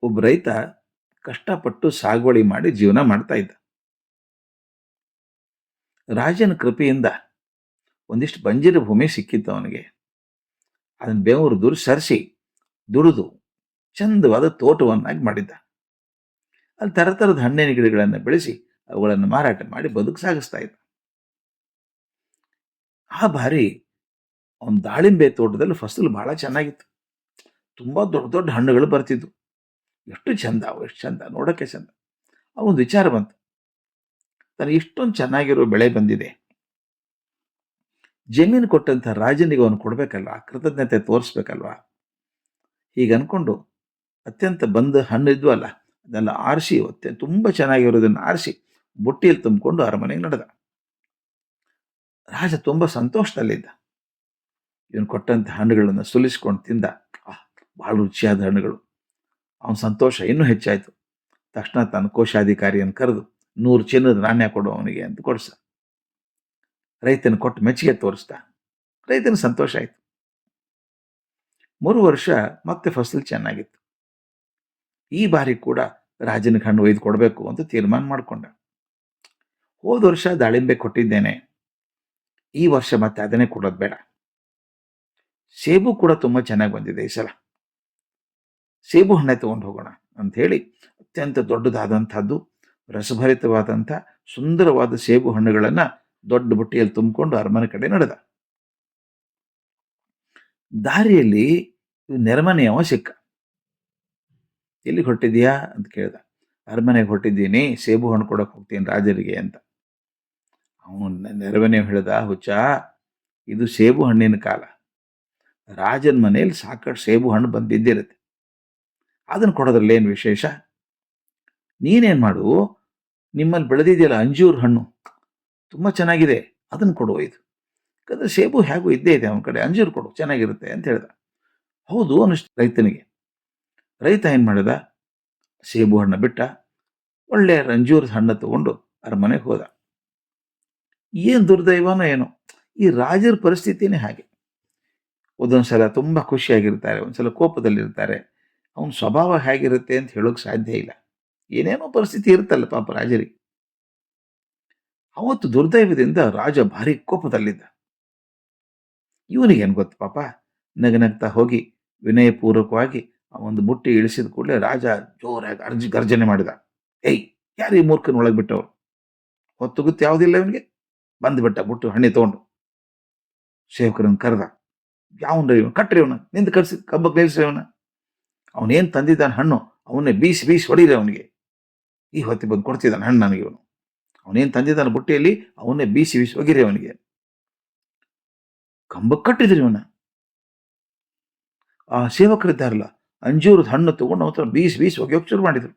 ಒಬ್ಬ ರೈತ ಕಷ್ಟಪಟ್ಟು ಸಾಗುವಳಿ ಮಾಡಿ ಜೀವನ ಮಾಡ್ತಾ ಇದ್ದ. ರಾಜನ ಕೃಪೆಯಿಂದ ಒಂದಿಷ್ಟು ಬಂಜರು ಭೂಮಿ ಸಿಕ್ಕಿತ್ತು ಅವನಿಗೆ. ಅದನ್ನ ಬೆವರು ಸರಿಸಿ ದುಡಿದು ಚಂದವಾದ ತೋಟವನ್ನಾಗಿ ಮಾಡಿದ್ದ. ಅಲ್ಲಿ ಥರದ ಹಣ್ಣಿನ ಗಿಡಗಳನ್ನು ಬೆಳೆಸಿ ಅವುಗಳನ್ನು ಮಾರಾಟ ಮಾಡಿ ಬದುಕು ಸಾಗಿಸ್ತಾ ಇದ್ದ. ಆ ಬಾರಿ ಅವನ ದಾಳಿಂಬೆ ತೋಟದಲ್ಲಿ ಫಸಲು ಬಹಳ ಚೆನ್ನಾಗಿತ್ತು. ತುಂಬಾ ದೊಡ್ಡ ದೊಡ್ಡ ಹಣ್ಣುಗಳು ಬರ್ತಿದ್ವು. ಎಷ್ಟು ಚಂದ, ಎಷ್ಟು ಚಂದ, ನೋಡೋಕ್ಕೆ ಚಂದ. ಅವನೊಂದು ವಿಚಾರ ಬಂತು, ತನಗೆ ಇಷ್ಟೊಂದು ಚೆನ್ನಾಗಿರೋ ಬೆಳೆ ಬಂದಿದೆ, ಜಮೀನು ಕೊಟ್ಟಂತ ರಾಜನಿಗೆ ಅವನು ಕೊಡ್ಬೇಕಲ್ವಾ, ಕೃತಜ್ಞತೆ ತೋರಿಸ್ಬೇಕಲ್ವಾ. ಹೀಗೆ ಅನ್ಕೊಂಡು ಅತ್ಯಂತ ಬಂದ ಹಣ್ಣು ಇದ್ವು ಅಲ್ಲ, ಅದೆಲ್ಲ ಆರಿಸಿ ತುಂಬ ಚೆನ್ನಾಗಿರೋದನ್ನು ಆರಿಸಿ ಬುಟ್ಟಿಯಲ್ಲಿ ತುಂಬಿಕೊಂಡು ಅರಮನೆಗೆ ನಡೆದ. ರಾಜ ತುಂಬ ಸಂತೋಷದಲ್ಲಿದ್ದ. ಇವನು ಕೊಟ್ಟಂತ ಹಣ್ಣುಗಳನ್ನು ಸುಲಿಸ್ಕೊಂಡು ತಿಂದ. ಬಹಳ ರುಚಿಯಾದ ಹಣ್ಣುಗಳು. ಅವನ ಸಂತೋಷ ಇನ್ನೂ ಹೆಚ್ಚಾಯಿತು. ತಕ್ಷಣ ತನ್ನ ಕೋಶಾಧಿಕಾರಿಯನ್ನು ಕರೆದು 100 ಚಿನ್ನದ ನಾಣ್ಯ ಕೊಡು ಅವನಿಗೆ ಅಂತ ಕೊಡಿಸ. ರೈತನ ಕೊಟ್ಟು ಮೆಚ್ಚುಗೆ ತೋರಿಸ್ದ. ರೈತನ ಸಂತೋಷ ಆಯಿತು. 3 ವರ್ಷ ಮತ್ತೆ ಫಸಲು ಚೆನ್ನಾಗಿತ್ತು. ಈ ಬಾರಿ ಕೂಡ ರಾಜನಿಗೆ ಹಣ್ಣು ಒಯ್ದು ಕೊಡಬೇಕು ಅಂತ ತೀರ್ಮಾನ ಮಾಡಿಕೊಂಡ. ಹೋದ ವರ್ಷ ದಾಳಿಂಬೆ ಕೊಟ್ಟಿದ್ದೇನೆ, ಈ ವರ್ಷ ಮತ್ತೆ ಅದನ್ನೇ ಕೊಡೋದು ಬೇಡ. ಸೇಬು ಕೂಡ ತುಂಬ ಚೆನ್ನಾಗಿ ಬಂದಿದೆ, ಈ ಸಲ ಸೇಬು ಹಣ್ಣೆ ತಗೊಂಡು ಹೋಗೋಣ ಅಂತ ಹೇಳಿ ಅತ್ಯಂತ ದೊಡ್ಡದಾದಂಥದ್ದು ರಸಭರಿತವಾದಂಥ ಸುಂದರವಾದ ಸೇಬು ಹಣ್ಣುಗಳನ್ನು ದೊಡ್ಡ ಬುಟ್ಟಿಯಲ್ಲಿ ತುಂಬಿಕೊಂಡು ಅರಮನೆ ಕಡೆ ನಡೆದ. ದಾರಿಯಲ್ಲಿ ನೆರೆಮನೆಯವ ಸಿಕ್ಕ. ಎಲ್ಲಿ ಹೊರಟಿದ್ಯಾ ಅಂತ ಕೇಳ್ದ. ಅರಮನೆಗೆ ಹೊರಟಿದ್ದೀನಿ, ಸೇಬು ಹಣ್ಣು ಕೊಡಕ್ಕೆ ಹೋಗ್ತೀನಿ ರಾಜರಿಗೆ ಅಂತ. ಅವನ ನೆರೆಮನೆಯವ ಹೇಳ್ದ, ಹುಚ್ಚ, ಇದು ಸೇಬು ಹಣ್ಣಿನ ಕಾಲ. ರಾಜನ ಮನೆಯಲ್ಲಿ ಸಾಕಷ್ಟು ಸೇಬು ಹಣ್ಣು ಬಂದಿದ್ದಿರುತ್ತೆ, ಅದನ್ನು ಕೊಡೋದ್ರಲ್ಲಿ ಏನು ವಿಶೇಷ. ನೀನೇನು ಮಾಡು, ನಿಮ್ಮಲ್ಲಿ ಬೆಳೆದಿದೆಯಲ್ಲ ಅಂಜೂರ ಹಣ್ಣು ತುಂಬ ಚೆನ್ನಾಗಿದೆ, ಅದನ್ನು ಕೊಡು ಇದು. ಯಾಕಂದರೆ ಸೇಬು ಹೇಗೂ ಇದ್ದೇ ಇದೆ ಅವನ ಕಡೆ, ಅಂಜೂರು ಕೊಡು ಚೆನ್ನಾಗಿರುತ್ತೆ ಅಂತ ಹೇಳ್ದ. ಹೌದು ಅನ್ನಿಸ್ತು ರೈತನಿಗೆ. ರೈತ ಏನು ಮಾಡಿದ, ಸೇಬು ಹಣ್ಣು ಬಿಟ್ಟ, ಒಳ್ಳೆಯ ಅಂಜೂರದ ಹಣ್ಣು ತಗೊಂಡು ಅರಮನೆಗೆ ಹೋದ. ಏನು ದುರ್ದೈವನೋ ಏನೋ, ಈ ರಾಜರ ಪರಿಸ್ಥಿತಿನೇ ಹಾಗೆ. ಒಂದೊಂದ್ಸಲ ತುಂಬ ಖುಷಿಯಾಗಿರ್ತಾರೆ, ಒಂದ್ಸಲ ಕೋಪದಲ್ಲಿರ್ತಾರೆ. ಅವನ ಸ್ವಭಾವ ಹೇಗಿರುತ್ತೆ ಅಂತ ಹೇಳೋಕೆ ಸಾಧ್ಯ ಇಲ್ಲ. ಏನೇನೋ ಪರಿಸ್ಥಿತಿ ಇರುತ್ತಲ್ಲ ಪಾಪ ರಾಜರಿಗೆ. ಅವತ್ತು ದುರ್ದೈವದಿಂದ ರಾಜ ಭಾರಿ ಕೋಪದಲ್ಲಿದ್ದ. ಇವನಿಗೇನು ಗೊತ್ತು ಪಾಪ, ನಗನಗ್ತಾ ಹೋಗಿ ವಿನಯಪೂರ್ವಕವಾಗಿ ಆ ಒಂದು ಬುಟ್ಟಿ ಇಳಿಸಿದ ಕೂಡಲೇ ರಾಜ ಜೋರಾಗಿ ಗರ್ಜನೆ ಮಾಡಿದ. ಏಯ್, ಯಾರು ಈ ಮೂರ್ಖನ ಒಳಗೆ ಬಿಟ್ಟವರು? ಹೊತ್ತು ಗೊತ್ತು ಯಾವುದಿಲ್ಲ ಇವನಿಗೆ. ಬಂದ್ಬಿಟ್ಟ ಬುಟ್ಟು ಹಣ್ಣಿ ತಗೊಂಡು ಸೇವಕರನ್ನು ಕರೆದ. ಯಾವನ್ರಿ ಇವನು? ಕಟ್ರಿ ಅವನ, ನಿಂದು ಕರ್ಸಿ ಕಬ್ಬಕ್ಕೆ ನಿಲ್ಸ್ರಿ ಅವನ. ಅವನೇನು ತಂದಿದ್ದಾನೆ ಹಣ್ಣು ಅವನ್ನೇ ಬೀಸಿ ಬೀಸಿ ಹೊಡೀರಿ ಅವನಿಗೆ. ಈ ಹೊತ್ತಿ ಬಂದು ಕೊಡ್ತಿದ್ದಾನೆ ಹಣ್ಣು ನನಗೆ ಇವನು. ಅವನೇನು ತಂದಿದ್ದಾನೆ ಬುಟ್ಟಿಯಲ್ಲಿ ಅವನ್ನೇ ಬೀಸಿ ಬೀಸಿ ಹೋಗಿರಿ ಅವನಿಗೆ. ಕಂಬಕ್ಕೆ ಕಟ್ಟಿದ್ರಿ ಇವನ. ಆ ಸೇವಕರಿದ್ದಾರಲ್ಲ, ಅಂಜೂರದ ಹಣ್ಣು ತಗೊಂಡು ಅವನ ಬೀಸಿ ಬೀಸಿ ಒಗೆಯೋಕೆ ಶುರು ಮಾಡಿದ್ರು.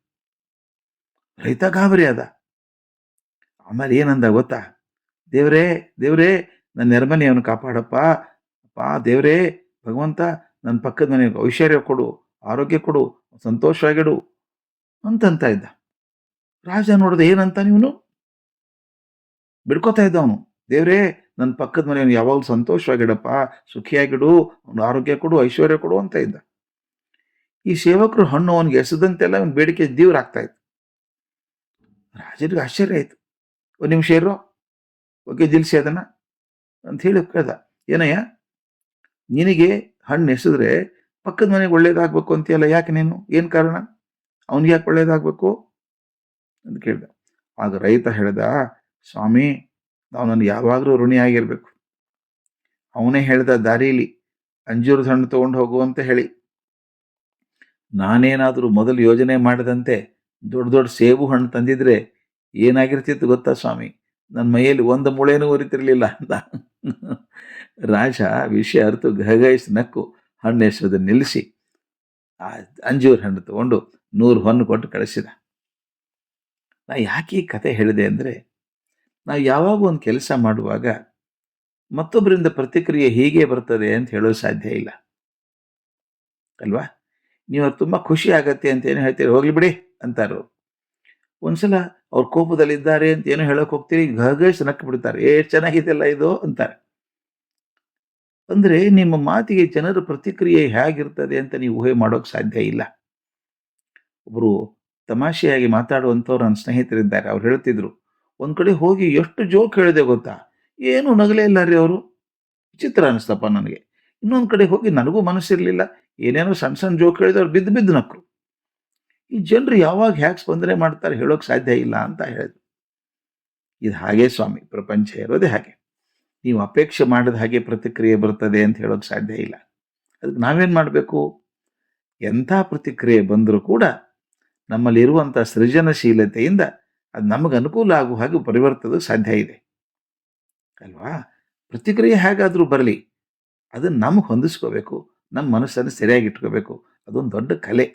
ರೈತ ಗಾಬರಿ ಆದ. ಆಮೇಲೆ ಏನಂದ ಗೊತ್ತಾ? ದೇವ್ರೇ ದೇವ್ರೇ, ನನ್ನ ನೆರೆಮನೆಯವನು ಕಾಪಾಡಪ್ಪ, ಅಪ್ಪ ದೇವ್ರೇ ಭಗವಂತ, ನನ್ನ ಪಕ್ಕದ ಮನೆಗೆ ಐಶ್ವರ್ಯ ಕೊಡು, ಆರೋಗ್ಯ ಕೊಡು, ಸಂತೋಷವಾಗಿಡು ಅಂತ ಇದ್ದ. ರಾಜ ನೋಡಿದ, ಏನಂತ ನೀವನು ಬಿಡ್ಕೋತಾ ಇದ್ದ ಅವನು. ದೇವ್ರೇ, ನನ್ನ ಪಕ್ಕದ ಮನೆಯವನು ಯಾವಾಗಲೂ ಸಂತೋಷವಾಗಿಡಪ್ಪ, ಸುಖಿಯಾಗಿಡು, ಅವನು ಆರೋಗ್ಯ ಕೊಡು, ಐಶ್ವರ್ಯ ಕೊಡು ಅಂತ ಇದ್ದ. ಈ ಸೇವಕರು ಹಣ್ಣು ಅವನಿಗೆ ಎಸದಂತೆಲ್ಲ ಅವನ ಬೇಡಿಕೆ ದೇವ್ರಾಗ್ತಾ ಇತ್ತು. ರಾಜರಿಗೆ ಆಶ್ಚರ್ಯ ಆಯ್ತು. ಒಂದು ನಿಮಿಷ ಇರೋ, ಒಗ್ಗೆ ಜಿಲ್ಸಿ ಅದನ್ನ ಅಂತ ಹೇಳಿ ಕೇಳ್ದ. ಏನಯ್ಯ, ನಿನಗೆ ಹಣ್ಣು ಎಸೆದ್ರೆ ಪಕ್ಕದ ಮನೆಗೆ ಒಳ್ಳೇದಾಗಬೇಕು ಅಂತೀಯಲ್ಲ, ಯಾಕೆ ನೀನು? ಏನು ಕಾರಣ? ಅವನಿಗೆ ಯಾಕೆ ಒಳ್ಳೇದಾಗಬೇಕು ಅಂತ ಕೇಳ್ದ. ಆಗ ರೈತ ಹೇಳ್ದ, ಸ್ವಾಮಿ, ನಾವು ನನಗೆ ಯಾವಾಗಲೂ ಋಣಿಯಾಗಿರ್ಬೇಕು. ಅವನೇ ಹೇಳ್ದ ದಾರೀಲಿ ಅಂಜೂರದ ಹಣ್ಣು ತಗೊಂಡು ಹೋಗು ಅಂತ ಹೇಳಿ. ನಾನೇನಾದರೂ ಮೊದಲು ಯೋಜನೆ ಮಾಡಿದಂತೆ ದೊಡ್ಡ ದೊಡ್ಡ ಸೇಬು ಹಣ್ಣು ತಂದಿದ್ರೆ ಏನಾಗಿರ್ತಿತ್ತು ಗೊತ್ತಾ ಸ್ವಾಮಿ? ನನ್ನ ಮೈಯಲ್ಲಿ ಒಂದು ಮುಳೇನೂ ಉರಿತಿರ್ಲಿಲ್ಲ ಅಂತ. ರಾಜ ವಿಷಯ ಅರ್ಥ ಗಹಗಹಿಸಿ ನಕ್ಕು ಹಣ್ಣು ಎಸೆಯೋದನ್ನು ನಿಲ್ಲಿಸಿ ಆ ಅಂಜೂರ ಹಣ್ಣು ತಗೊಂಡು 100 ಹೊನ್ನು ಕೊಟ್ಟು ಕಳಿಸಿದ. ನಾ ಯಾಕೆ ಈ ಕತೆ ಹೇಳಿದೆ ಅಂದರೆ, ನಾವು ಯಾವಾಗ ಒಂದು ಕೆಲಸ ಮಾಡುವಾಗ ಮತ್ತೊಬ್ಬರಿಂದ ಪ್ರತಿಕ್ರಿಯೆ ಹೀಗೆ ಬರ್ತದೆ ಅಂತ ಹೇಳೋದು ಸಾಧ್ಯ ಇಲ್ಲ ಅಲ್ವಾ? ನೀವು ತುಂಬ ಖುಷಿ ಆಗತ್ತೆ ಅಂತ ಏನು ಹೇಳ್ತೀರಿ, ಹೋಗ್ಲಿ ಬಿಡಿ ಅಂತಾರು. ಒಂದ್ಸಲ ಅವ್ರ ಕೋಪದಲ್ಲಿದ್ದಾರೆ ಅಂತ ಏನೋ ಹೇಳೋಕೆ ಹೋಗ್ತೀರಿ, ಗಹಗಹಿಸಿ ನಕ್ಕು ಬಿಡ್ತಾರೆ, ಚೆನ್ನಾಗಿದೆಯಲ್ಲ ಇದು ಅಂತಾರೆ. ಅಂದರೆ ನಿಮ್ಮ ಮಾತಿಗೆ ಜನರ ಪ್ರತಿಕ್ರಿಯೆ ಹೇಗಿರ್ತದೆ ಅಂತ ನೀವು ಊಹೆ ಮಾಡೋಕೆ ಸಾಧ್ಯ ಇಲ್ಲ. ಒಬ್ಬರು ತಮಾಷೆಯಾಗಿ ಮಾತಾಡುವಂಥವ್ರು ನನ್ನ ಸ್ನೇಹಿತರಿದ್ದಾರೆ. ಅವ್ರು ಹೇಳ್ತಿದ್ರು, ಒಂದು ಕಡೆ ಹೋಗಿ ಎಷ್ಟು ಜೋಕ್ ಹೇಳಿದೆ ಗೊತ್ತಾ? ಏನೂ ನಗಲೇ ಇಲ್ಲ ರೀ ಅವರು. ವಿಚಿತ್ರ ಅನಿಸ್ತಪ್ಪ ನನಗೆ. ಇನ್ನೊಂದು ಕಡೆ ಹೋಗಿ ನನಗೂ ಮನಸ್ಸಿರಲಿಲ್ಲ. ಏನೇನೋ ಸಣ್ಣ ಸಣ್ಣ ಜೋಕ್ ಹೇಳಿದ್ರು, ಅವ್ರು ಬಿದ್ದು ಬಿದ್ದು ನಕ್ರು. ಈ ಜನರು ಯಾವಾಗ ಹ್ಯಾಕ್ ಸ್ಪಂದನೆ ಮಾಡ್ತಾರೆ ಹೇಳೋಕೆ ಸಾಧ್ಯ ಇಲ್ಲ ಅಂತ ಹೇಳಿದ್ರು. ಇದು ಹಾಗೆ ಸ್ವಾಮಿ, ಪ್ರಪಂಚ ಇರೋದೇ ಹಾಗೆ. ನೀವು ಅಪೇಕ್ಷೆ ಮಾಡಿದ ಹಾಗೆ ಪ್ರತಿಕ್ರಿಯೆ ಬರ್ತದೆ ಅಂತ ಹೇಳೋಕೆ ಸಾಧ್ಯ ಇಲ್ಲ. ಅದಕ್ಕೆ ನಾವೇನು ಮಾಡಬೇಕು? ಎಂಥ ಪ್ರತಿಕ್ರಿಯೆ ಬಂದರೂ ಕೂಡ ನಮ್ಮಲ್ಲಿರುವಂಥ ಸೃಜನಶೀಲತೆಯಿಂದ ಅದು ನಮಗೆ ಅನುಕೂಲ ಆಗುವ ಹಾಗೆ ಪರಿವರ್ತೋದಕ್ಕೆ ಸಾಧ್ಯ ಇದೆ ಅಲ್ವಾ? ಪ್ರತಿಕ್ರಿಯೆ ಹೇಗಾದರೂ ಬರಲಿ, ಅದನ್ನು ನಮಗೆ ಹೊಂದಿಸ್ಕೋಬೇಕು, ನಮ್ಮ ಮನಸ್ಸನ್ನು ಸರಿಯಾಗಿ ಇಟ್ಕೋಬೇಕು. ಅದೊಂದು ದೊಡ್ಡ ಕಲೆ.